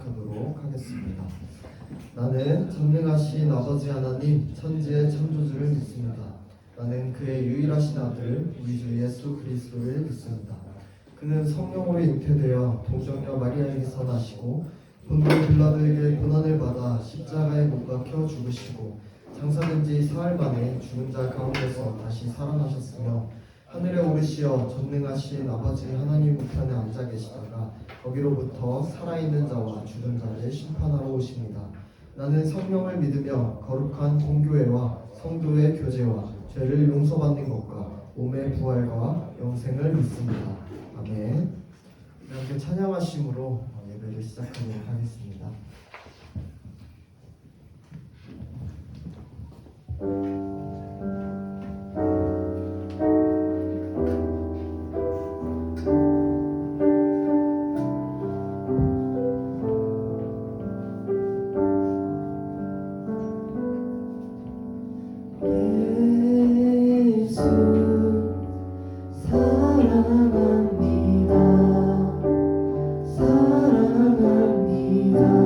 시작하도록 하겠습니다. 나는 전능하신 아버지 하나님 천지의 창조주를 믿습니다. 나는 그의 유일하신 아들 우리 주 예수 그리스도를 믿습니다. 그는 성령으로 잉태되어 동정녀 마리아에게서 나시고 본토 빌라도에게 고난을 받아 십자가에 못 박혀 죽으시고 장사된 지 사흘 만에 죽은 자 가운데서 다시 살아나셨으며 하늘에 오르시어 전능하신 아버지 하나님 우편에 앉아 계시다가 거기로부터 살아있는 자와 죽은 자를 심판하러 오십니다. 나는 성령을 믿으며 거룩한 공교회와 성도의 교제와 죄를 용서받는 것과 몸의 부활과 영생을 믿습니다. 아멘. 이렇게 찬양하심으로 예배를 시작하도록 하겠습니다. 사랑합니다.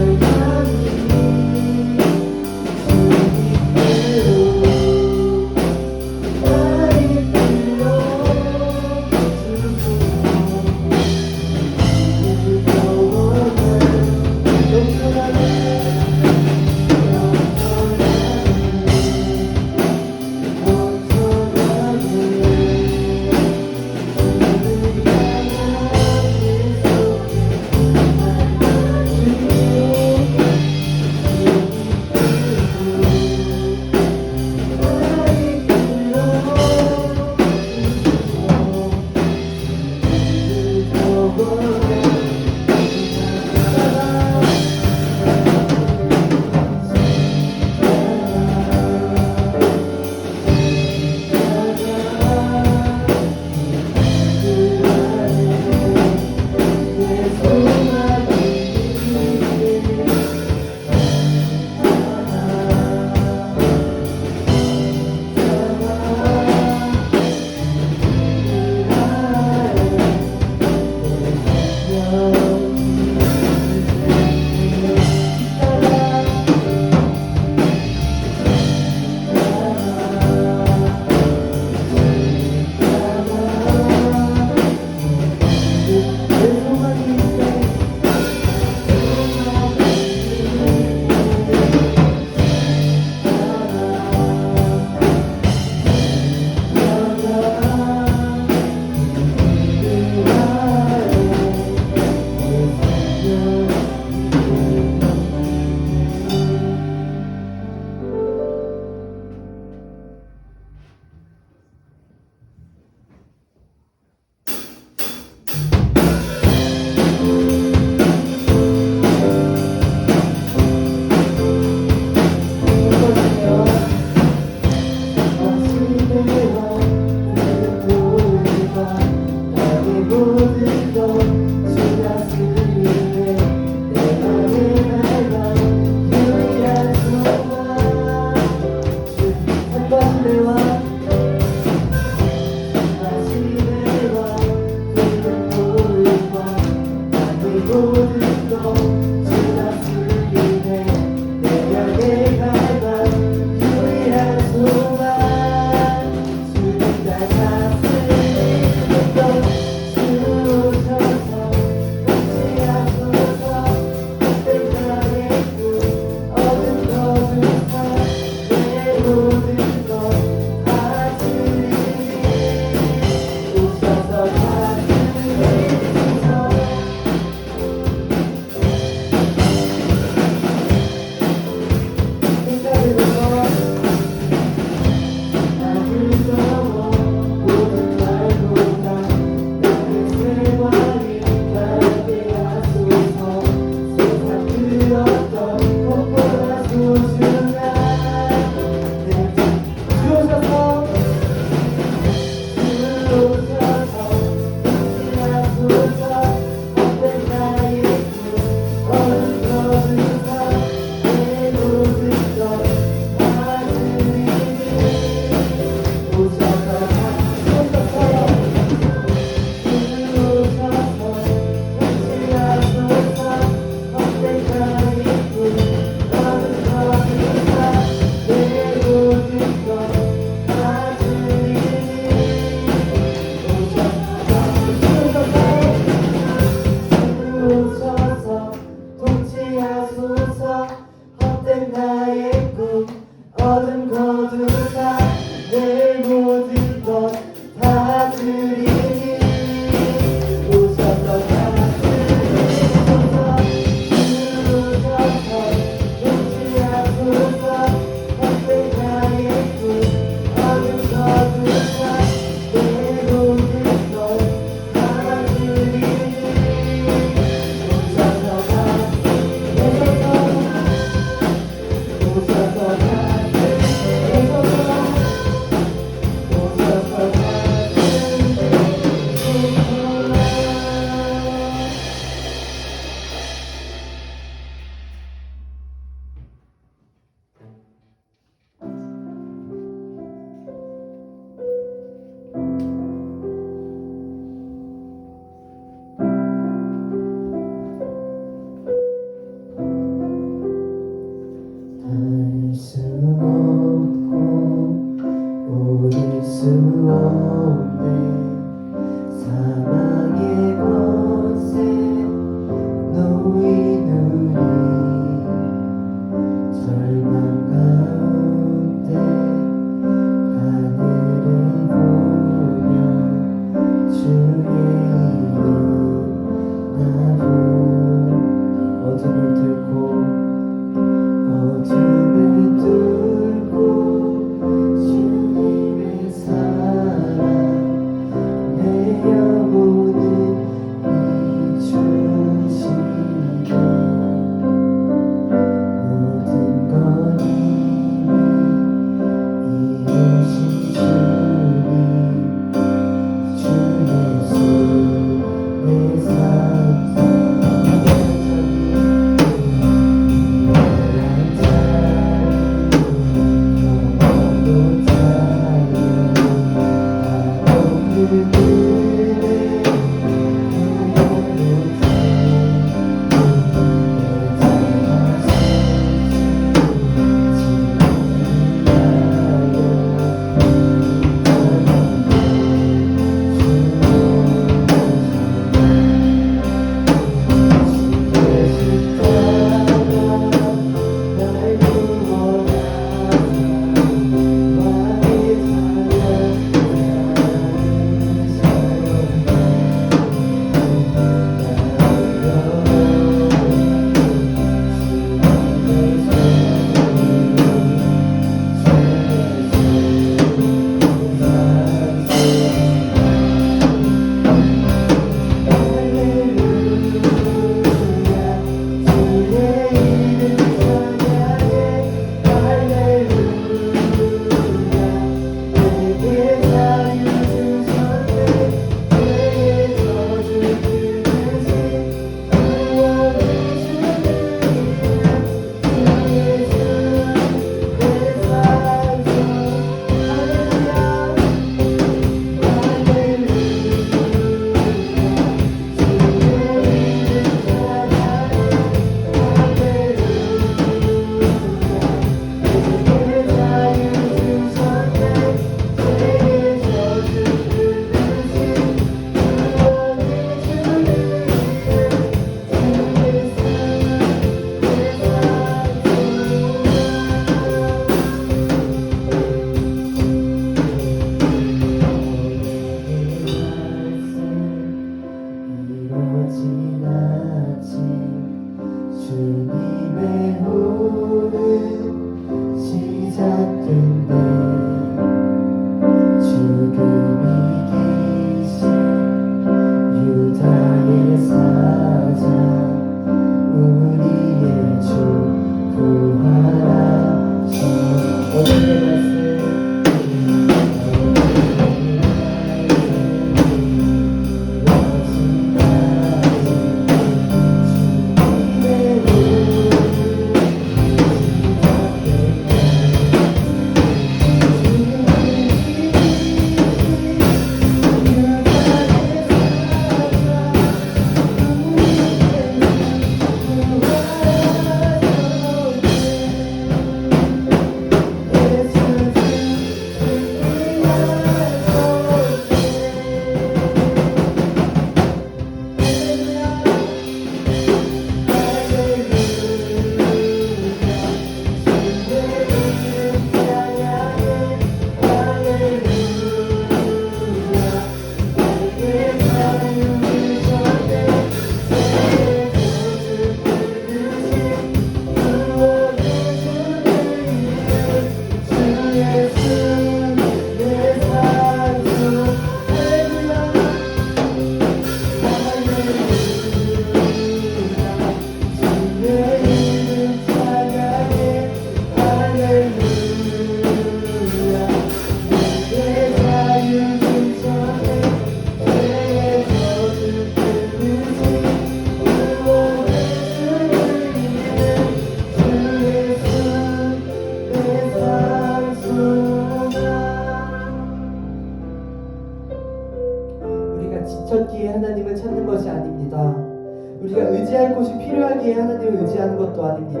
피할 곳이 필요하기에 하나님을 의지하는 것도 아닙니다.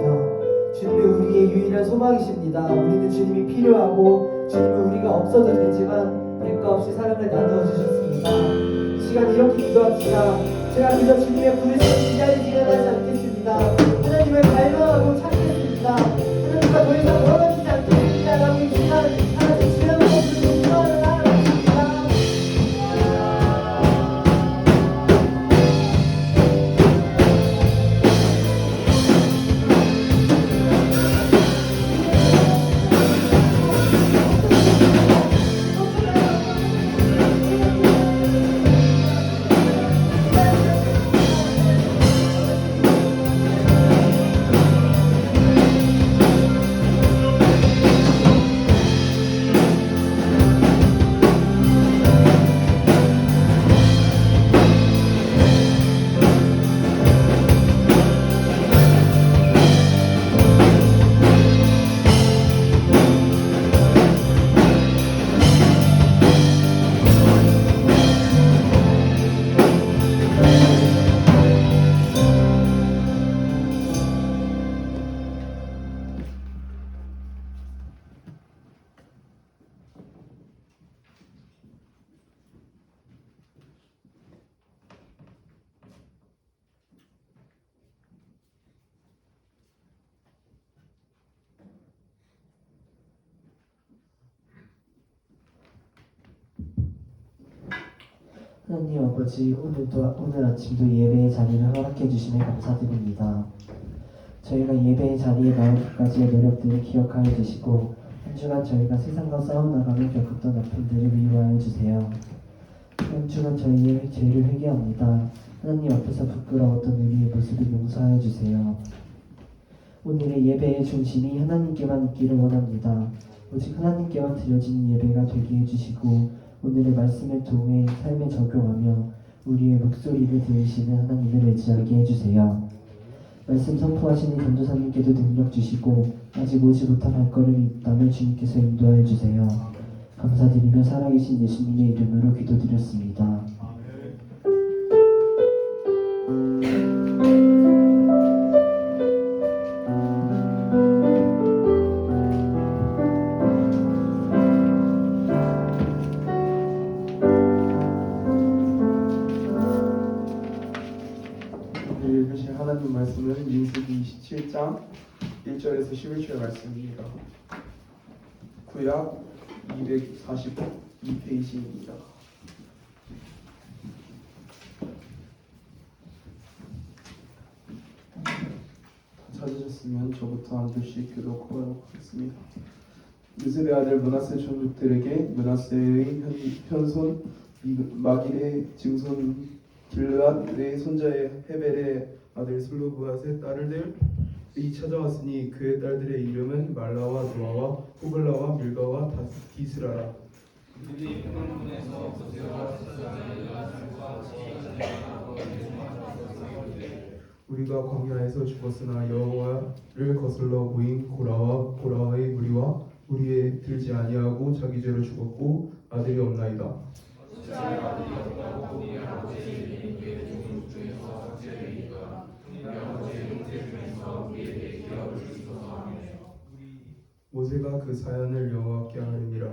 주님이 우리의 유일한 소망이십니다. 우리는 주님이 필요하고 주님은 우리가 없어도 되지만 대가 없이 사랑을 나누어 주셨습니다. 이 시간 이렇게 기도합시다. 제가 그저 주님의 부르심을 기다리기만 하지 않겠습니다. 하나님을 갈망하고 찾겠습니다. 하나님과 더 이상 멀어지지 않겠습니다라고 이 시간 하나님 주님의 모습으로 기도하는 하나님입니다. 하나님 아버지, 오늘 아침도 예배의 자리를 허락해 주심에 감사드립니다. 저희가 예배의 자리에 나오기까지의 노력들을 기억하여 주시고 한 주간 저희가 세상과 싸워나가며 겪었던 아픔들을 위로하여 주세요. 한 주간 저희의 죄를 회개합니다. 하나님 앞에서 부끄러웠던 우리의 모습을 용서하여 주세요. 오늘의 예배의 중심이 하나님께만 있기를 원합니다. 오직 하나님께만 드려지는 예배가 되게 해주시고 오늘의 말씀을 통해 삶에 적용하며 우리의 목소리를 들으시는 하나님을 의지하게 해주세요. 말씀 선포하시는 전도사님께도 능력 주시고 아직 오지 못한 발걸음이 있다면 주님께서 인도하여 주세요. 감사드리며 살아계신 예수님의 이름으로 기도드렸습니다. 오늘 읽으실 하나님 말씀은 민수기 27장 1절에서 11절 말씀입니다. 구약 242페이지입니다. 찾으셨으면 저부터 한 줄씩 교독하도록 하겠습니다. 요셉의 아들 므낫세 종족들에게 므낫세의 현손 마길의 증손 길앗의 손자의 헤벨의 아들 슬로브앗의 딸들이 찾아왔으니 그의 딸들의 이름은 말라와 노아와 호글라와 밀가와 디스라라. 우리가 광야에서 죽었으나 여호와를 거슬러 보인 고라와의 무리와 우리에 들지 아니하고 자기 죄로 죽었고 아들이 없나이다. 모세가 그 사연을 여호와께 하느니라.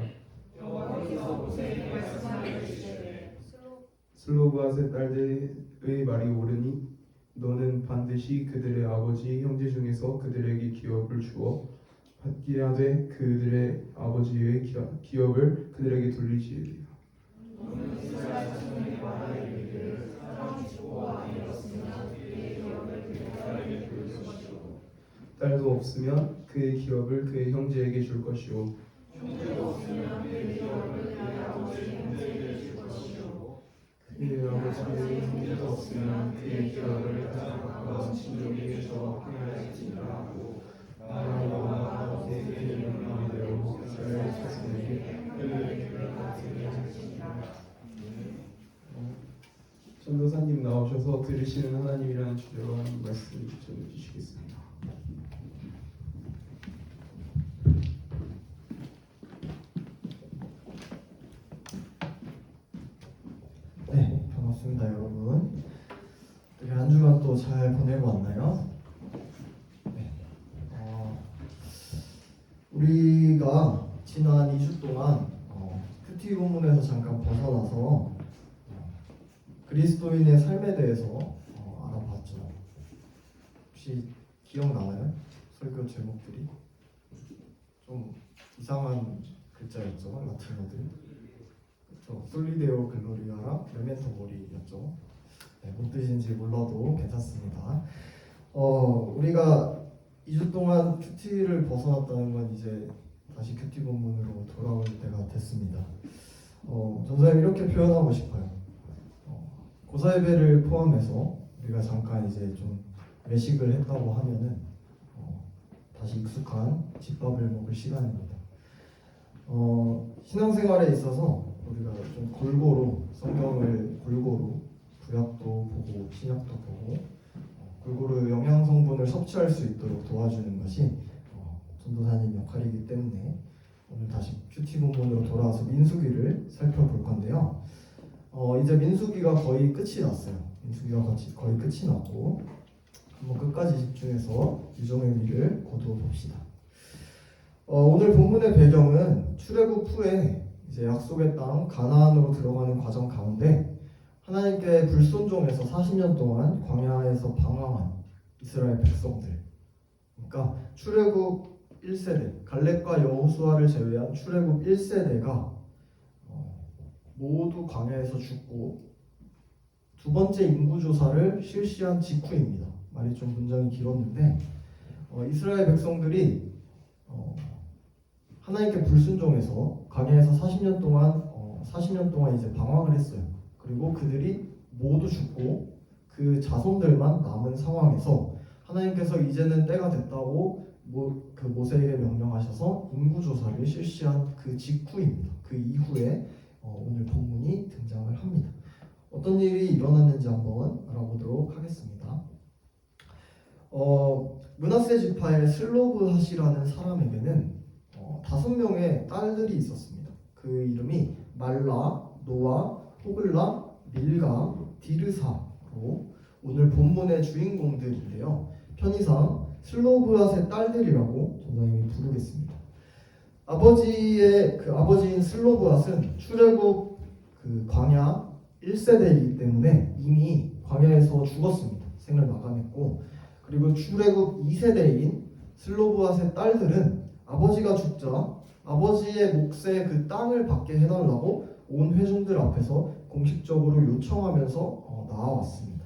슬로브앗의 딸들의 말이 옳으니 너는 반드시 그들의 아버지 형제 중에서 그들에게 기업을 주어 받게 하되 그들의 아버지의 기업을 그들에게 돌리지으리라. 딸도 없으면 그의 기업을 그의 형제에게 줄 것이요 그의 아버지의 형제도 없으면 그의 기업을 가져가서 친족에게 줘 행하였지니라 하고 나의 여호와가 그에게 명령한 대로 이스라엘 자손에게 그의 기업을 가지게 하시니라. 전도사님 나오셔서 들으시는 하나님이라는 주제로 하나님 말씀 전해 주시겠습니다. 네, 반갑습니다, 여러분. 우리 한 주간 또 잘 보내고 왔나요? 네. 우리가 지난 2주 동안 큐티 본문에서 잠깐 벗어나서 그리스도인의 삶에 대해서 알아봤죠. 혹시 기억나나요? 설교 제목들이 좀 이상한 글자였죠, 라틴어들. 그렇죠. 솔리데오 글로리아랑 메멘토 모리였죠. 네, 뭔 뜻인지 몰라도 괜찮습니다. 우리가 2주 동안 큐티를 벗어났다는 건 이제 다시 큐티 본문으로 돌아올 때가 됐습니다. 전사님 이렇게 표현하고 싶어요. 고사 예배를 포함해서 우리가 잠깐 이제 좀 외식을 했다고 하면은 다시 익숙한 집밥을 먹을 시간입니다. 신앙생활에 있어서 우리가 좀 골고루 성경을 골고루 구약도 보고 신약도 보고 골고루 영양 성분을 섭취할 수 있도록 도와주는 것이 전도사님 역할이기 때문에 오늘 다시 큐티 본문으로 돌아와서 민수기를 살펴볼 건데요. 이제 민수기가 거의 끝이 났어요. 민수기가 거의 끝이 났고 한번 끝까지 집중해서 유종의 미를 거두어 봅시다. 오늘 본문의 배경은 출애굽 후에 이제 약속의 땅 가나안으로 들어가는 과정 가운데 하나님께 불순종해서 40년 동안 광야에서 방황한 이스라엘 백성들, 그러니까 출애굽 1세대 갈렙과 여호수아를 제외한 출애굽 1세대가 모두 광야에서 죽고 두 번째 인구조사를 실시한 직후입니다. 말이 좀 문장이 길었는데 이스라엘 백성들이 하나님께 불순종해서 광야에서 40년 동안 이제 방황을 했어요. 그리고 그들이 모두 죽고 그 자손들만 남은 상황에서 하나님께서 이제는 때가 됐다고 그 모세에게 명령하셔서 인구조사를 실시한 그 직후입니다. 그 이후에 오늘 본문이 등장을 합니다. 어떤 일이 일어났는지 한번 알아보도록 하겠습니다. 므낫세 지파의 슬로브핫이라는 사람에게는 5명의 딸들이 있었습니다. 그 이름이 말라, 노아, 호글라, 밀가, 디르사로 오늘 본문의 주인공들인데요. 편의상 슬로브핫의 딸들이라고 전사님이 부르겠습니다. 아버지인 슬로브핫은 출애굽 광야 1세대이기 때문에 이미 광야에서 죽었습니다. 생을 마감했고, 그리고 출애굽 2세대인 슬로브핫의 딸들은 아버지가 죽자 아버지의 몫의 그 땅을 받게 해달라고 온 회중들 앞에서 공식적으로 요청하면서 나와왔습니다.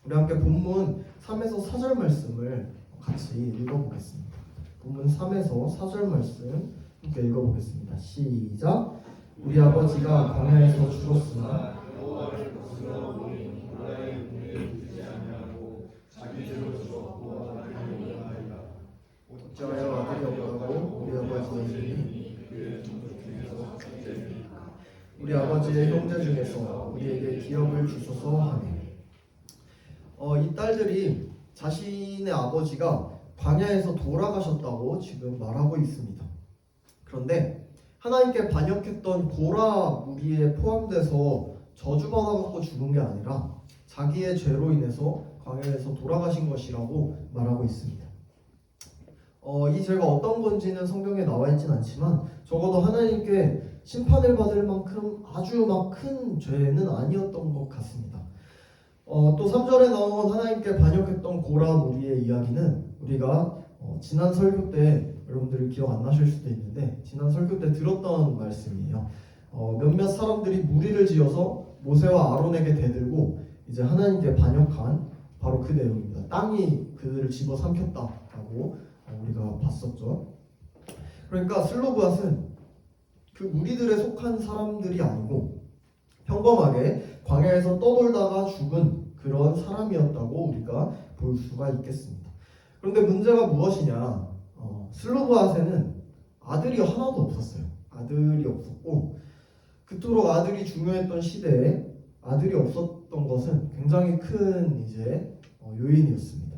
우리 함께 본문 3에서 4절 말씀을 같이 읽어보겠습니다. 본문 3에서 4절 말씀 함께 읽어보겠습니다. 시작. 우리 아버지가 광야에서 죽었으나 어찌하여 아들이 없다고 우리 아버지의 우리 아버지의 형제 중에서 우리에게 기업을 주소서 하네. 이 딸들이 자신의 아버지가 광야에서 돌아가셨다고 지금 말하고 있습니다. 그런데 하나님께 반역했던 고라 무리에 포함돼서 저주받아갖고 죽은 게 아니라 자기의 죄로 인해서 광야에서 돌아가신 것이라고 말하고 있습니다. 이 죄가 어떤 건지는 성경에 나와 있진 않지만 적어도 하나님께 심판을 받을 만큼 아주 막 큰 죄는 아니었던 것 같습니다. 또 3절에 나온 하나님께 반역했던 고라 무리의 이야기는 우리가 지난 설교 때 여러분들이 기억 안 나실 수도 있는데 지난 설교 때 들었던 말씀이에요. 몇몇 사람들이 무리를 지어서 모세와 아론에게 대들고 이제 하나님께 반역한 바로 그 내용입니다. 땅이 그들을 집어삼켰다라고 우리가 봤었죠. 그러니까 슬로브핫은 그 무리들에 속한 사람들이 아니고 평범하게 광야에서 떠돌다가 죽은 그런 사람이었다고 우리가 볼 수가 있겠습니다. 그런데 문제가 무엇이냐? 슬로브핫에는 아들이 하나도 없었어요. 아들이 없었고 그토록 아들이 중요했던 시대에 아들이 없었던 것은 굉장히 큰 이제 요인이었습니다.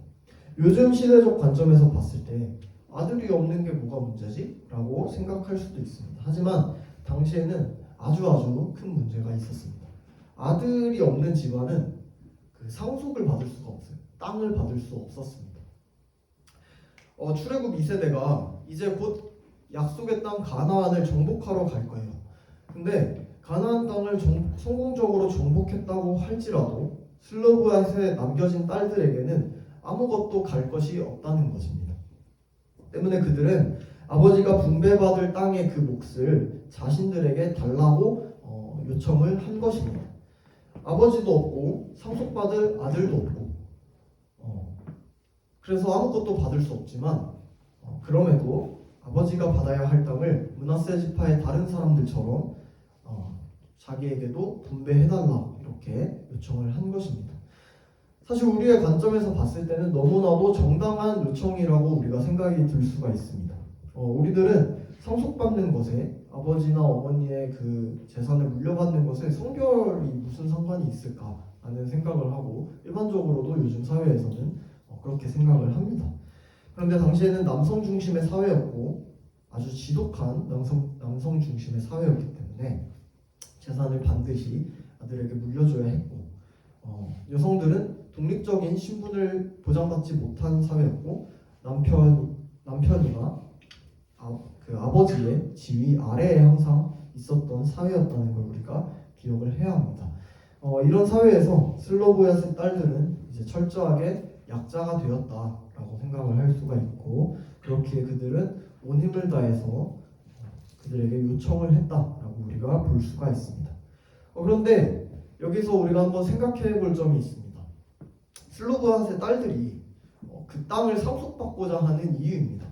요즘 시대적 관점에서 봤을 때 아들이 없는 게 뭐가 문제지? 라고 생각할 수도 있습니다. 하지만 당시에는 아주 큰 문제가 있었습니다. 아들이 없는 집안은 그 그 상속을 받을 수가 없어요. 땅을 받을 수 없었습니다. 출애굽 2세대가 이제 곧 약속의 땅 가나안을 정복하러 갈 거예요. 근데 가나안 땅을 성공적으로 정복했다고 할지라도 슬로브앗에 남겨진 딸들에게는 아무것도 갈 것이 없다는 것입니다. 때문에 그들은 아버지가 분배받을 땅의 그 몫을 자신들에게 달라고 요청을 한 것입니다. 아버지도 없고 상속받을 아들도 없고 그래서 아무것도 받을 수 없지만 그럼에도 아버지가 받아야 할 땅을 므낫세 지파의 다른 사람들처럼 자기에게도 분배해달라 이렇게 요청을 한 것입니다. 사실 우리의 관점에서 봤을 때는 너무나도 정당한 요청이라고 우리가 생각이 들 수가 있습니다. 우리들은 상속받는 것에 아버지나 어머니의 그 재산을 물려받는 것에 성별이 무슨 상관이 있을까 하는 생각을 하고 일반적으로도 요즘 사회에서는 그렇게 생각을 합니다. 그런데 당시에는 남성 중심의 사회였고 아주 지독한 남성 중심의 사회였기 때문에 재산을 반드시 아들에게 물려줘야 했고 여성들은 독립적인 신분을 보장받지 못한 사회였고 남편이나 그 아버지의 지위 아래에 항상 있었던 사회였다는 걸 우리가 기억을 해야 합니다. 이런 사회에서 슬로보앗의 딸들은 이제 철저하게 약자가 되었다라고 생각을 할 수가 있고 그렇게 그들은 온 힘을 다해서 그들에게 요청을 했다라고 우리가 볼 수가 있습니다. 그런데 여기서 우리가 한번 생각해 볼 점이 있습니다. 슬로보앗의 딸들이 그 땅을 상속받고자 하는 이유입니다.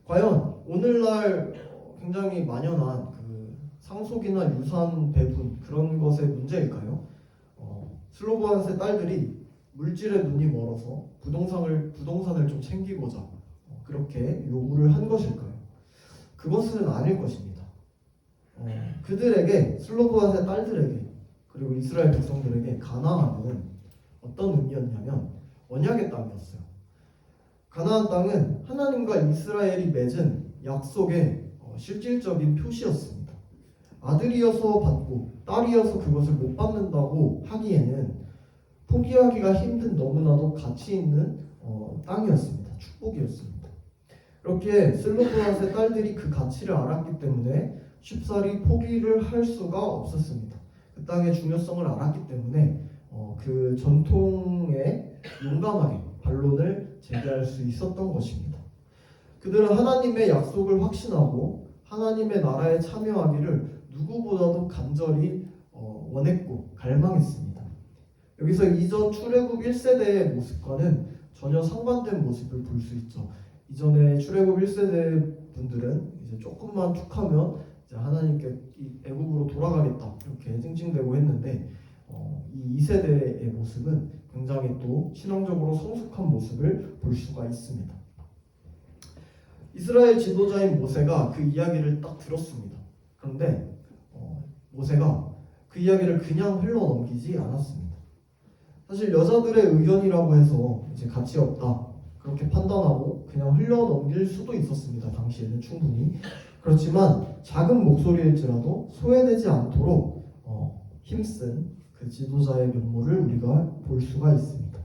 과연 오늘날 굉장히 만연한 그 상속이나 유산 배분 그런 것의 문제일까요? 슬로보앗의 딸들이 물질에 눈이 멀어서 부동산을 좀 챙기고자 그렇게 요구를 한 것일까요? 그것은 아닐 것입니다. 그들에게 슬로보앗의 딸들에게 그리고 이스라엘 백성들에게 가나안은 어떤 의미였냐면 언약의 땅이었어요. 가나안 땅은 하나님과 이스라엘이 맺은 약속의 실질적인 표시였습니다. 아들이어서 받고 딸이어서 그것을 못 받는다고 하기에는 포기하기가 힘든 너무나도 가치 있는 땅이었습니다. 축복이었습니다. 이렇게 슬로보앗의 딸들이 그 가치를 알았기 때문에 쉽사리 포기를 할 수가 없었습니다. 그 땅의 중요성을 알았기 때문에 그 전통에 용감하게 반론을 제기할 수 있었던 것입니다. 그들은 하나님의 약속을 확신하고 하나님의 나라에 참여하기를 누구보다도 간절히 원했고 갈망했습니다. 여기서 이전 출애굽 1세대의 모습과는 전혀 상반된 모습을 볼 수 있죠. 이전에 출애굽 1세대 분들은 이제 조금만 툭하면 이제 하나님께 애굽으로 돌아가겠다 이렇게 찡찡대고 했는데 이 2세대의 모습은 굉장히 또 신앙적으로 성숙한 모습을 볼 수가 있습니다. 이스라엘 지도자인 모세가 그 이야기를 딱 들었습니다. 그런데 모세가 그 이야기를 그냥 흘러넘기지 않았습니다. 사실 여자들의 의견이라고 해서 이제 가치 없다 그렇게 판단하고 그냥 흘러넘길 수도 있었습니다. 당시에는 충분히. 그렇지만 작은 목소리일지라도 소외되지 않도록 힘쓴 그 지도자의 면모를 우리가 볼 수가 있습니다.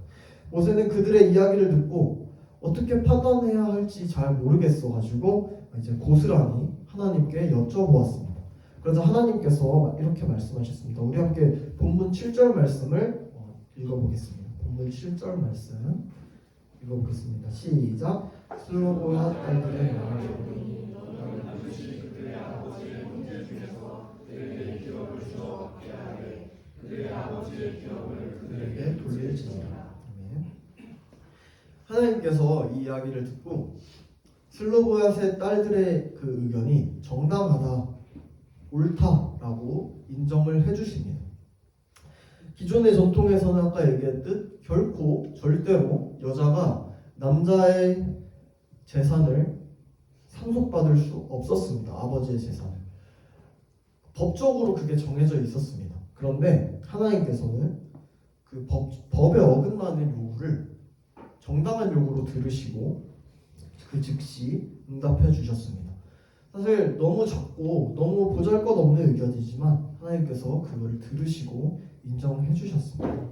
모세는 그들의 이야기를 듣고 어떻게 판단해야 할지 잘 모르겠어 가지고 이제 고스란히 하나님께 여쭤보았습니다. 그래서 하나님께서 이렇게 말씀하셨습니다. 우리 함께 본문 7절 말씀을 읽어보겠습니다. 본문 7절 말씀 읽어보겠습니다. 시작. 슬로보앗 딸들의 말을 보니 너는 반드시 그들의 아버지의 문제 중에서 그들에게 기업을 주어 받게 하되 그들의 아버지의 기업을 그들에게 돌릴지니라. 하나님께서 이 이야기를 듣고 슬로보앗의 딸들의 그 의견이 정당하다, 옳다라고 인정을 해주십니다. 기존의 전통에서는 아까 얘기했듯 결코 절대로 여자가 남자의 재산을 상속받을 수 없었습니다. 아버지의 재산을. 법적으로 그게 정해져 있었습니다. 그런데 하나님께서는 그 법에 어긋나는 요구를 정당한 요구로 들으시고 그 즉시 응답해 주셨습니다. 사실 너무 작고 너무 보잘것없는 의견이지만 하나님께서 그걸 들으시고 인정해 주셨습니다.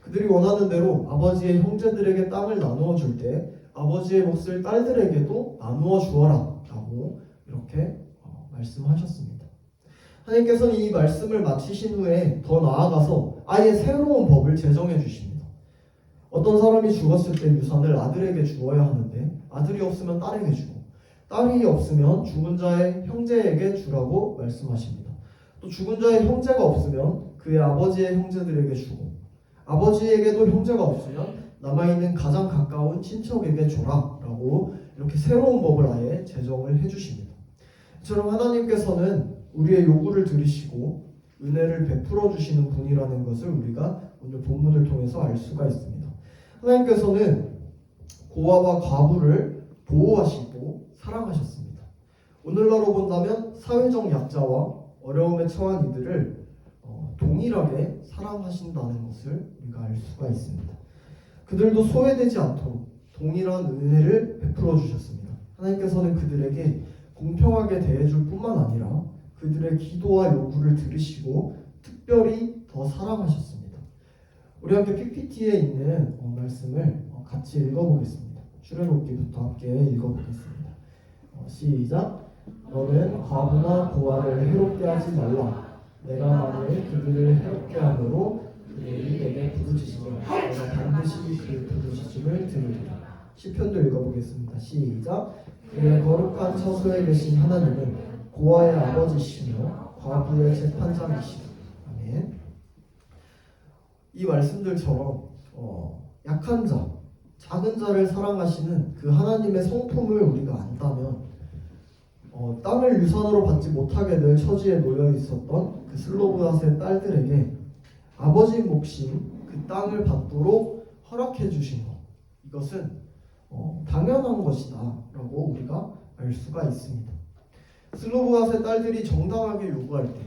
그들이 원하는 대로 아버지의 형제들에게 땅을 나누어 줄 때 아버지의 몫을 딸들에게도 나누어 주어라 라고 이렇게 말씀하셨습니다. 하나님께서는 이 말씀을 마치신 후에 더 나아가서 아예 새로운 법을 제정해 주십니다. 어떤 사람이 죽었을 때 유산을 아들에게 주어야 하는데 아들이 없으면 딸에게 주고 딸이 없으면 죽은 자의 형제에게 주라고 말씀하십니다. 또 죽은 자의 형제가 없으면 그의 아버지의 형제들에게 주고 아버지에게도 형제가 없으면 남아있는 가장 가까운 친척에게 줘라 라고 이렇게 새로운 법을 아예 제정을 해주십니다. 이처럼 하나님께서는 우리의 요구를 들으시고 은혜를 베풀어 주시는 분이라는 것을 우리가 오늘 본문을 통해서 알 수가 있습니다. 하나님께서는 고아와 과부를 보호하시고 사랑하셨습니다. 오늘날로 본다면 사회적 약자와 어려움에 처한 이들을 동일하게 사랑하신다는 것을 우리가 알 수가 있습니다. 그들도 소외되지 않도록 동일한 은혜를 베풀어 주셨습니다. 하나님께서는 그들에게 공평하게 대해줄 뿐만 아니라 그들의 기도와 요구를 들으시고 특별히 더 사랑하셨습니다. 우리 함께 PPT에 있는 말씀을 같이 읽어보겠습니다. 출애굽기부터 함께 읽어보겠습니다. 시작. 너는 과부나 고아를 해롭게 하지 말라. 내가 만일 그들을 해롭게 함으로 그들이 내게 부르짖으면 내가 반드시 그 부르짖음을 들으리라. 시편도 읽어보겠습니다. 시작. 그의 거룩한 처소에 계신 하나님은 고아의 아버지시며 과부의 재판장이시라. 아멘. 이 말씀들처럼 약한 자, 작은 자를 사랑하시는 그 하나님의 성품을 우리가 안다면 땅을 유산으로 받지 못하게 될 처지에 놓여 있었던 그 슬로브앗의 딸들에게 아버지 몫인 그 땅을 받도록 허락해 주신 것, 이것은 당연한 것이다 라고 우리가 알 수가 있습니다. 슬로브앗의 딸들이 정당하게 요구할 때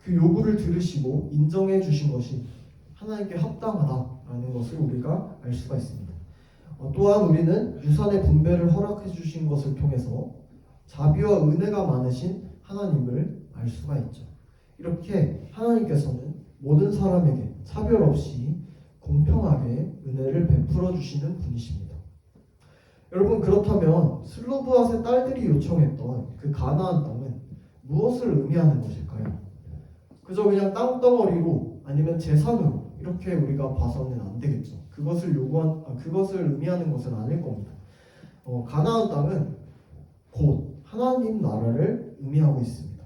그 요구를 들으시고 인정해 주신 것이 하나님께 합당하다라는 것을 우리가 알 수가 있습니다. 또한 우리는 유산의 분배를 허락해 주신 것을 통해서 자비와 은혜가 많으신 하나님을 알 수가 있죠. 이렇게 하나님께서는 모든 사람에게 차별 없이 공평하게 은혜를 베풀어 주시는 분이십니다. 여러분, 그렇다면 슬로브앗의 딸들이 요청했던 그 가나안 땅은 무엇을 의미하는 것일까요? 그저 그냥 땅덩어리로 아니면 재산으로 이렇게 우리가 봐서는 안 되겠죠. 그것을 의미하는 것은 아닐 겁니다. 가나안 땅은 곧 하나님 나라를 의미하고 있습니다.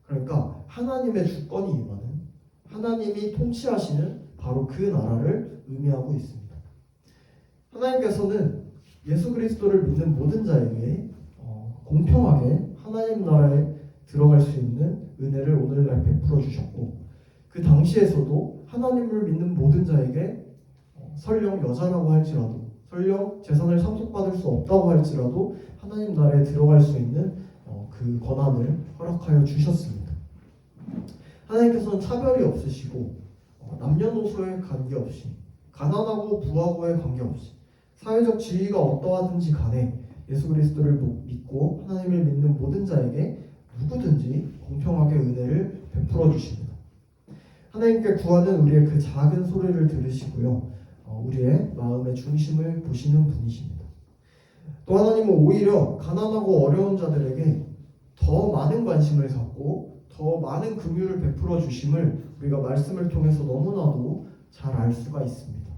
그러니까 하나님의 주권이 임하는, 하나님이 통치하시는 바로 그 나라를 의미하고 있습니다. 하나님께서는 예수 그리스도를 믿는 모든 자에게 공평하게 하나님 나라에 들어갈 수 있는 은혜를 오늘날 베풀어 주셨고, 그 당시에서도 하나님을 믿는 모든 자에게 설령 여자라고 할지라도, 설령 재산을 상속받을 수 없다고 할지라도 하나님 나라에 들어갈 수 있는 그 권한을 허락하여 주셨습니다. 하나님께서는 차별이 없으시고 남녀노소에 관계없이, 가난하고 부하고에 관계없이, 사회적 지위가 어떠하든지 간에 예수 그리스도를 믿고 하나님을 믿는 모든 자에게 누구든지 공평하게 은혜를 베풀어 주십니다. 하나님께 구하는 우리의 그 작은 소리를 들으시고요, 우리의 마음의 중심을 보시는 분이십니다. 또 하나님은 오히려 가난하고 어려운 자들에게 더 많은 관심을 갖고 더 많은 긍휼을 베풀어 주심을 우리가 말씀을 통해서 너무나도 잘 알 수가 있습니다.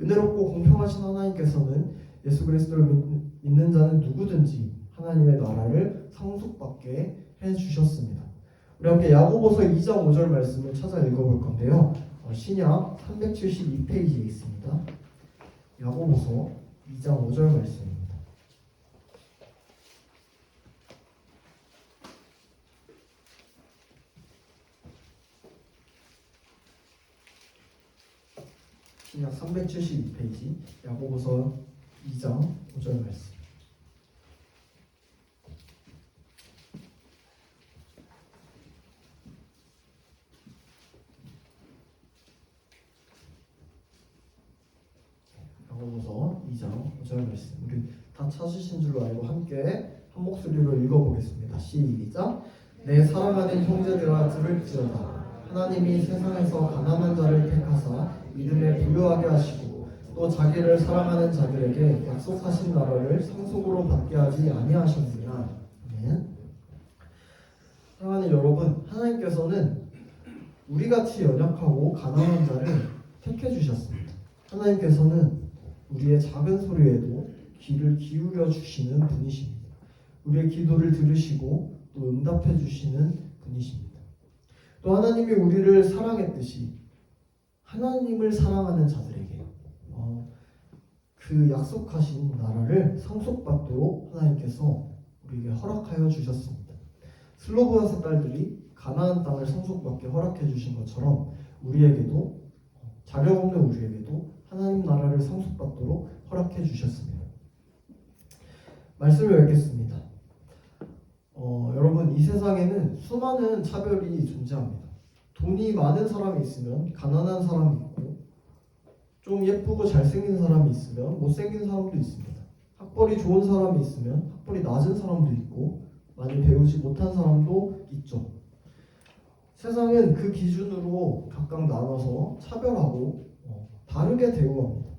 은혜롭고 공평하신 하나님께서는 예수 그리스도를 믿는 자는 누구든지 하나님의 나라를 상속받게 해주셨습니다. 우리 함께 야고보서 2장 5절 말씀을 찾아 읽어볼 건데요. 신약 372페이지에 있습니다. 야고보서 2장 5절 말씀입니다. 신약 372페이지 야고보서 2장 5절 말씀. 야고보서 2장 5절 말씀. 우리 다 찾으신 줄로 알고 함께 한 목소리로 읽어보겠습니다. 시작. 내 사랑하는 형제들아 들을지어다. 하나님이 세상에서 가난한 자를 택하사 믿음에 부유하게 하시고 또 자기를 사랑하는 자들에게 약속하신 나라를 상속으로 받게 하지 아니하셨느냐. 아멘. 사랑하는 여러분, 하나님께서는 우리같이 연약하고 가난한 자를 택해 주셨습니다. 하나님께서는 우리의 작은 소리에도 귀를 기울여 주시는 분이십니다. 우리의 기도를 들으시고 또 응답해 주시는 분이십니다. 또 하나님이 우리를 사랑했듯이 하나님을 사랑하는 자들에게 그 약속하신 나라를 상속받도록 하나님께서 우리에게 허락하여 주셨습니다. 슬로브아스 딸들이 가나안 땅을 상속받게 허락해 주신 것처럼 우리에게도 자격 없는 우리에게도 하나님 나라를 상속받도록 허락해 주셨습니다. 말씀을 읽겠습니다. 여러분, 이 세상에는 수많은 차별이 존재합니다. 돈이 많은 사람이 있으면 가난한 사람이 있고, 좀 예쁘고 잘생긴 사람이 있으면 못생긴 사람도 있습니다. 학벌이 좋은 사람이 있으면 학벌이 낮은 사람도 있고, 많이 배우지 못한 사람도 있죠. 세상은 그 기준으로 각각 나눠서 차별하고 다르게 대우합니다.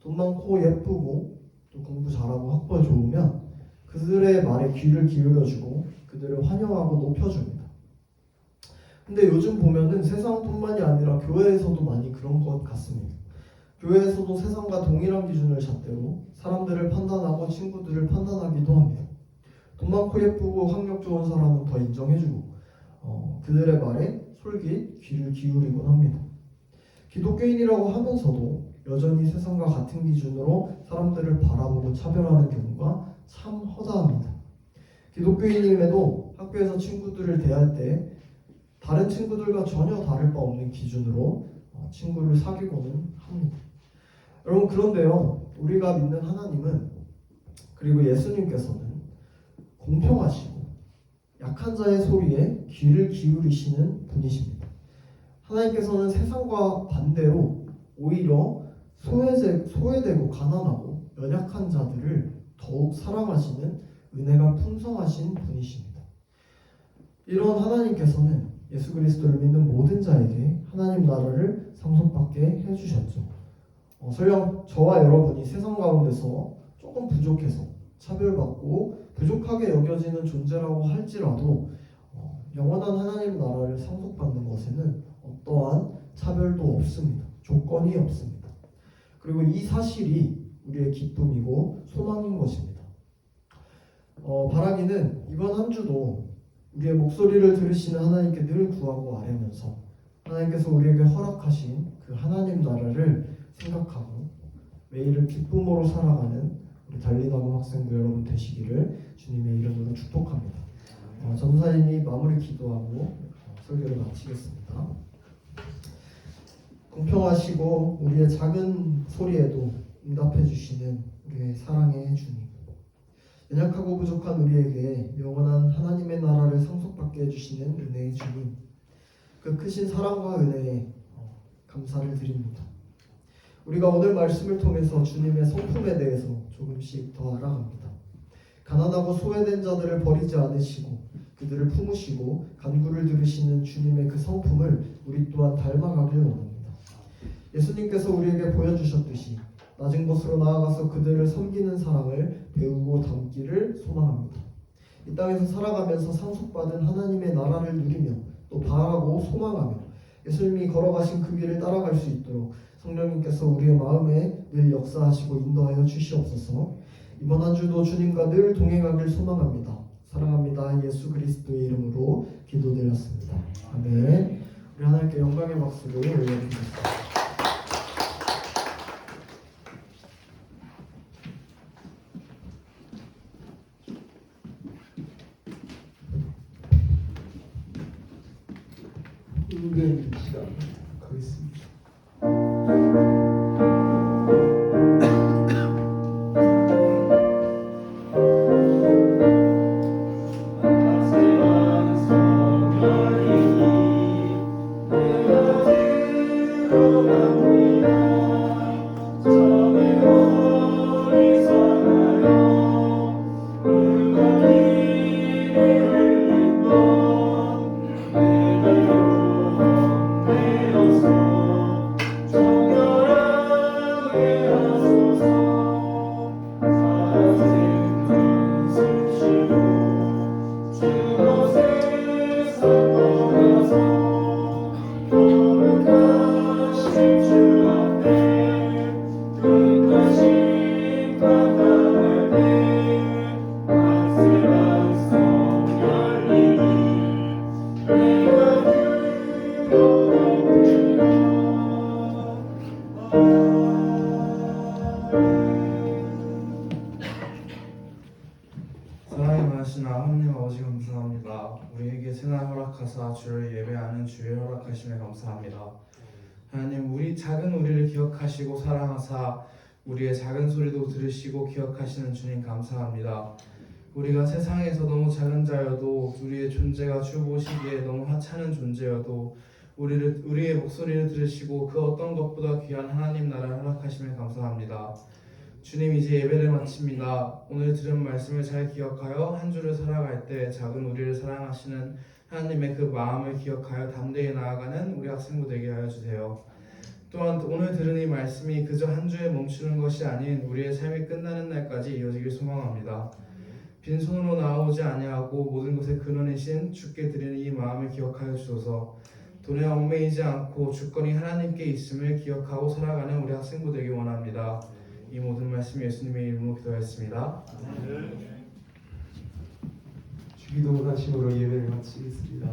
돈 많고 예쁘고 또 공부 잘하고 학벌 좋으면 그들의 말에 귀를 기울여주고 그들을 환영하고 높여줍니다. 근데 요즘 보면은 세상뿐만이 아니라 교회에서도 많이 그런 것 같습니다. 교회에서도 세상과 동일한 기준을 잣대로 사람들을 판단하고 친구들을 판단하기도 합니다. 돈 많고 예쁘고 학력 좋은 사람은 더 인정해주고 그들의 말에 솔깃 귀를 기울이곤 합니다. 기독교인이라고 하면서도 여전히 세상과 같은 기준으로 사람들을 바라보고 차별하는 경우가 참 허다합니다. 기독교인임에도 학교에서 친구들을 대할 때 다른 친구들과 전혀 다를 바 없는 기준으로 친구를 사귀고는 합니다. 여러분, 그런데요, 우리가 믿는 하나님은, 그리고 예수님께서는 공평하시고 약한 자의 소리에 귀를 기울이시는 분이십니다. 하나님께서는 세상과 반대로 오히려 소외되고 가난하고 연약한 자들을 더욱 사랑하시는 은혜가 풍성하신 분이십니다. 이런 하나님께서는 예수 그리스도를 믿는 모든 자에게 하나님 나라를 상속받게 해주셨죠. 설령 저와 여러분이 세상 가운데서 조금 부족해서 차별받고 부족하게 여겨지는 존재라고 할지라도 영원한 하나님 나라를 상속받는 것에는 어떠한 차별도 없습니다. 조건이 없습니다. 그리고 이 사실이 우리의 기쁨이고 소망인 것입니다. 바라기는 이번 한 주도 우리의 목소리를 들으시는 하나님께 늘 구하고 아뢰면서 하나님께서 우리에게 허락하신 그 하나님 나라를 생각하고 매일을 기쁨으로 살아가는 우리 달리나무 학생들 여러분 되시기를 주님의 이름으로 축복합니다. 전사님이 마무리 기도하고 설교를 마치겠습니다. 공평하시고 우리의 작은 소리에도 응답해 주시는 우리의 사랑의 주님, 연약하고 부족한 우리에게 영원한 하나님의 나라를 상속받게 해주시는 은혜의 주님, 그 크신 사랑과 은혜에 감사를 드립니다. 우리가 오늘 말씀을 통해서 주님의 성품에 대해서 조금씩 더 알아갑니다. 가난하고 소외된 자들을 버리지 않으시고 그들을 품으시고 간구를 들으시는 주님의 그 성품을 우리 또한 닮아가길 원합니다. 예수님께서 우리에게 보여주셨듯이 낮은 곳으로 나아가서 그들을 섬기는 사랑을 배우고 담기를 소망합니다. 이 땅에서 살아가면서 상속받은 하나님의 나라를 누리며 또 바라고 소망하며 예수님이 걸어가신 그 길을 따라갈 수 있도록 성령님께서 우리의 마음에 늘 역사하시고 인도하여 주시옵소서. 이번 한 주도 주님과 늘 동행하길 소망합니다. 사랑합니다. 예수 그리스도의 이름으로 기도드렸습니다. 아멘. 우리 하나님께 영광의 박수를 올려드리겠습니다. 은근 시간 가겠습니다. 전능하신 하나님 아버지 감사합니다. 우리에게 새날 허락하사 주를 예배하는 주일 허락하심에 감사합니다. 하나님 우리 작은 우리를 기억하시고 사랑하사 우리의 작은 소리도 들으시고 기억하시는 주님 감사합니다. 우리가 세상에서 너무 작은 자여도 우리의 존재가 주 보시기에 너무 하찮은 존재여도 우리의 목소리를 들으시고 그 어떤 것보다 귀한 하나님 나라를 허락하심에 감사합니다. 주님 이제 예배를 마칩니다. 오늘 들은 말씀을 잘 기억하여 한 주를 살아갈 때 작은 우리를 사랑하시는 하나님의 그 마음을 기억하여 담대히 나아가는 우리 학생부 되게 하여 주세요. 또한 오늘 들은 이 말씀이 그저 한 주에 멈추는 것이 아닌 우리의 삶이 끝나는 날까지 이어지길 소망합니다. 빈손으로 나아오지 아니하고 모든 것의 근원이신 주께 드리는 이 마음을 기억하여 주소서. 돈에 얽매이지 않고 주권이 하나님께 있음을 기억하고 살아가는 우리 학생부 되길 원합니다. 이 모든 말씀 예수님의 이름으로 기도하였습니다. 주기도 원하심으로 예배를 마치겠습니다.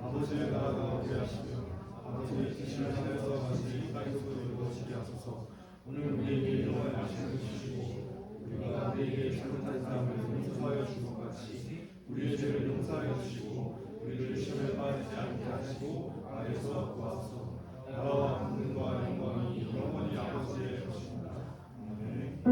아버지의 나라가 오게 하시며 아버지의 뜻을 하늘에서 같이 땅에서도 이루어지게 하소서. 오늘 우리에게 일용할 양식을 주시고 우리가 우리에게 잘못한 사람을 용서하여 준 것 같이 우리의 죄를 용서하여 주시고 우리를 시험에 빠지지 않게 하시고 악에서 구하소서. 나라와 권능과 영광이 영원히 아버지의 것입니다. 아멘.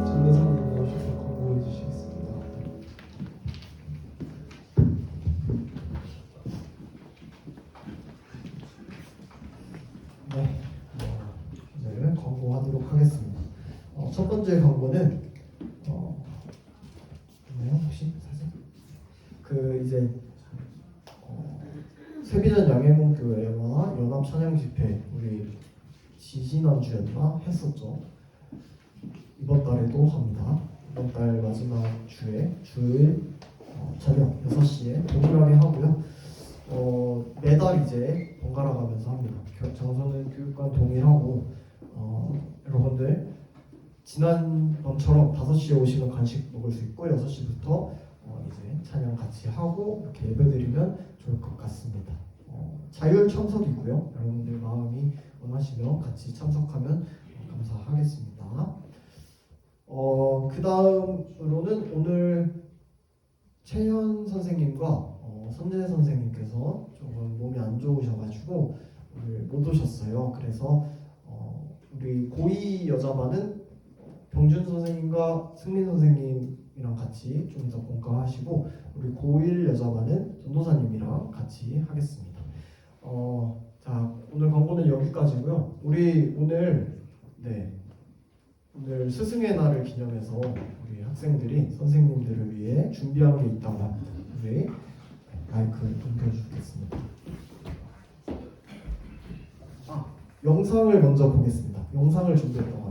전도사님 나오셔서 권고해 주시겠습니다. 네, 오늘 광고하도록 하겠습니다. 첫 번째 광고는 있나요? 혹시 사진? 그 이제 세비전 양해문교회와 연합 찬양 집회 우리 지지난주였나 했었죠. 이번 달에도 합니다. 이번 달 마지막 주에 주일 저녁 6시에 동일하게 하고요. 매달 이제 번갈아 가면서 합니다. 장소는 교육관 동일하고 여러분들 지난번처럼 5시에 오시면 간식 먹을 수 있고 6시부터 이제 찬양 같이 하고 이렇게 예배드리면 좋을 것 같습니다. 자율 참석이고요. 여러분들 마음이 원하시면 같이 참석하면 감사하겠습니다. 그 다음으로는 오늘 최현 선생님과 선재 선생님께서 조금 몸이 안 좋으셔가지고 오늘 못 오셨어요. 그래서 우리 고2 여자반은 병준 선생님과 승민 선생님이랑 같이 좀 더 공과하시고 우리 고1 여자반은 전도사님이랑 같이 하겠습니다. 자, 오늘 광고는 여기까지고요. 우리 오늘 오늘 스승의 날을 기념해서 우리 학생들이 선생님들을 위해 준비한 게 있다고 합니다. 우리 마이크 넘겨주겠습니다. 영상을 먼저 보겠습니다. 영상을 준비했다고 합니다.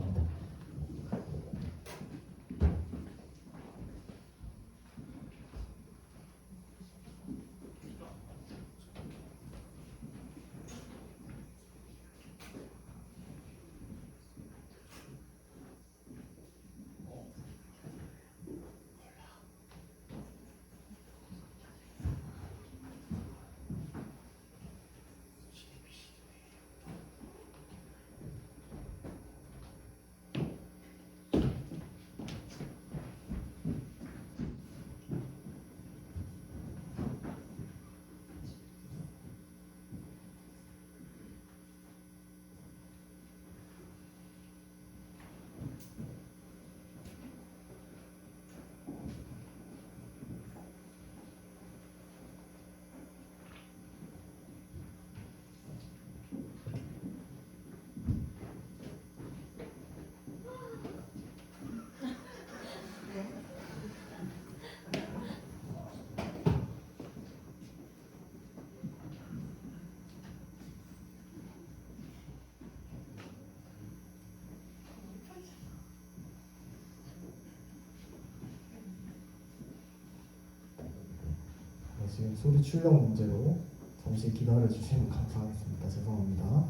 지금 소리 출력 문제로 잠시 기다려 주시면 감사하겠습니다. 죄송합니다.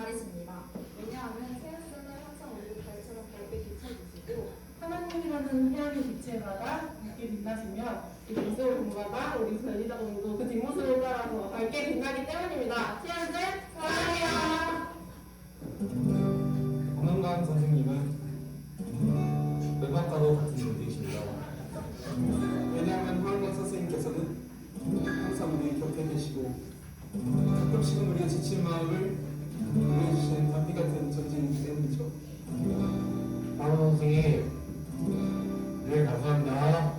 말이십니다. 왜냐하면 세상을 항상 우리 달처럼 밝게 비춰주시고 하나님이라는 태양의 빛을 받아 밝게 빛나시며 이 빛을 본받아 우리 전리자분도 그 뒷모습을 따라서 밝게 빛나기 때문입니다. 태양들 사랑해요. 권한관 선생님은 외박과도 같은 분이십니다. 왜냐하면 황원관 선생님께서는 항상 우리 곁에 계시고 가끔씩은 우리의 지친 마음을 위로해주시는 담비 같은 존재이기 때문이죠. 황원 선생님 늘 감사합니다.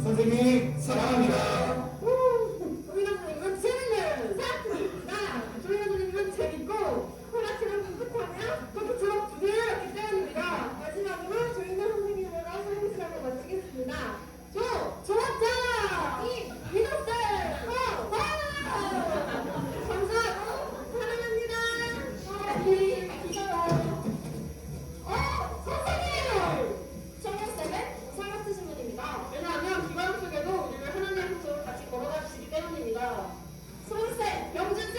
선생님 사랑합니다. 소리나 선생님은 재밌는 사람입니다. 소리나 선생님은 재밌고 코라치랑 풋풋하며 덕후처럼 부드럽기 때문입니다. 마지막으로 조인나 선생님으로 설교 시간을 마치겠습니다. 좋았죠? 민호쌤! 감사하고 사랑합니다. 귀여워. 선생님! 청년쌤은 상 같으신 분입니다. 왜냐하면 비바람 속에도 우리를 하나님의 손으로 같이 걸어가 주시기 때문입니다. 소은쌤, 병준쌤,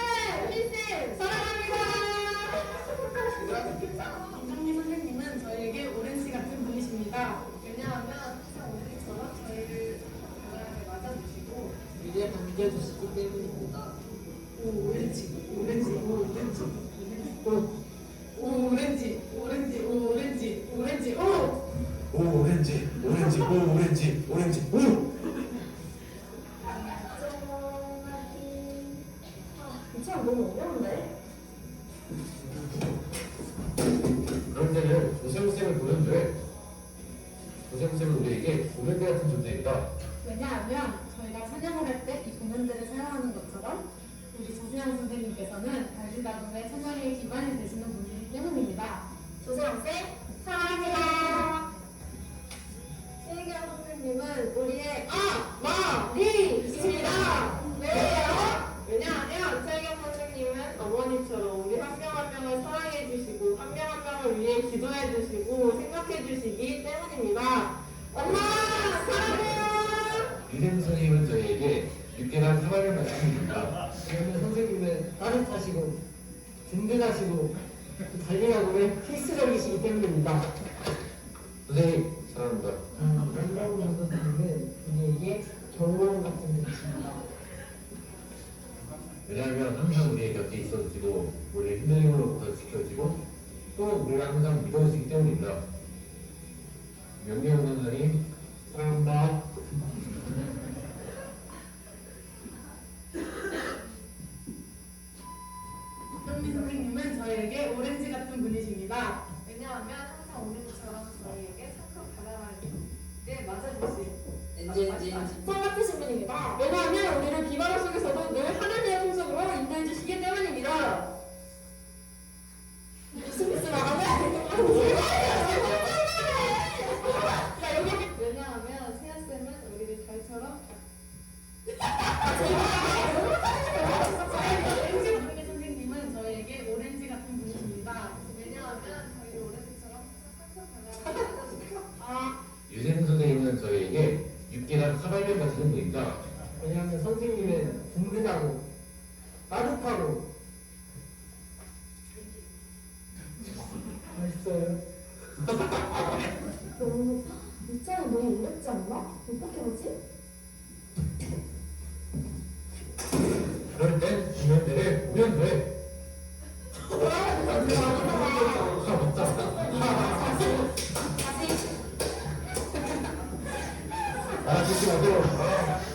휘쌤 사랑합니다. 김정미 선생님은 저에게 오렌지 같은 분이십니다. 왜냐하면 항상 오렌지처럼 저희를 건강하게 맞아주시고 위에 반겨주시기 때문입니다. 오렌지, 오렌지, 오렌지, 오렌지, 오렌지, 오렌지, 오렌지, 오! 오 오렌지 오렌지 오 오렌지 오렌지 오. 이참 너무 어려운데? 그럴 때는 조세훈쌤을 보면 돼. 조세훈쌤은 우리에게 고백대 같은 존재입니다. 왜냐하면 저희가 찬양을 할 때 이 공연들을 사용하는 것처럼 우리 조세영 선생님께서는 달리다둠의 찬양의 기반이 되시는 분이기 때문입니다. 조세영쌤 사랑해요. 최혜경 선생님은 우리의 어머니이십니다. 왜요? 왜냐하면 최혜경 선생님은 어머니처럼 우리 한 명 한 명을 사랑해 주시고 한 명 한 명을 위해 기도해 주시고 생각해 주시기 때문입니다. 엄마 사랑해요. 유생 선생님은 저희에게 육개나 사과를 말씀입니다. 그러면 선생님은 따뜻하시고 든든하시고 달리라고의 필수적이시기 때문입니다. 선생님 사랑합니다. 런다고 선생님은 우리에게 경험 같은 분이십니다. 왜냐하면 항상 우리의 곁에 있어주시고 우리의 흔들림으로부터 지켜주고 또 우리를 항상 믿어주시기 때문입니다. 명예훈 선생님 사랑합니다. 현미 선생님은 저에게 오렌지 같은 분이십니다. 왜냐하면 항상 오렌지처럼 저희에게 착한 바람을 맞아주시고 성 같으신 분입니다. 왜냐하면 우리를 비바람 속에서도 늘 하나님의 품속으로 인도해 주시기 때문입니다. 무슨 뜻을 알아내? 야 여기 왜냐하면 세아쌤은 우리를 달처럼 오렌지 선생님은 저에게 오렌지 같은 분이십니다. 왜냐하면 저희 오렌지처럼 착한 바람을 맞아주시고 유생 선생님은 저희에게 육개나 사발면 같은 분입니다. 왜냐하면 선생님은 든든하고 따뜻하고 맛있어요. 밑장이 너무 어렵지 않나? 어떻게 하지? 그럴 땐 공연대를 보면 돼. 아, 듣지 마세요.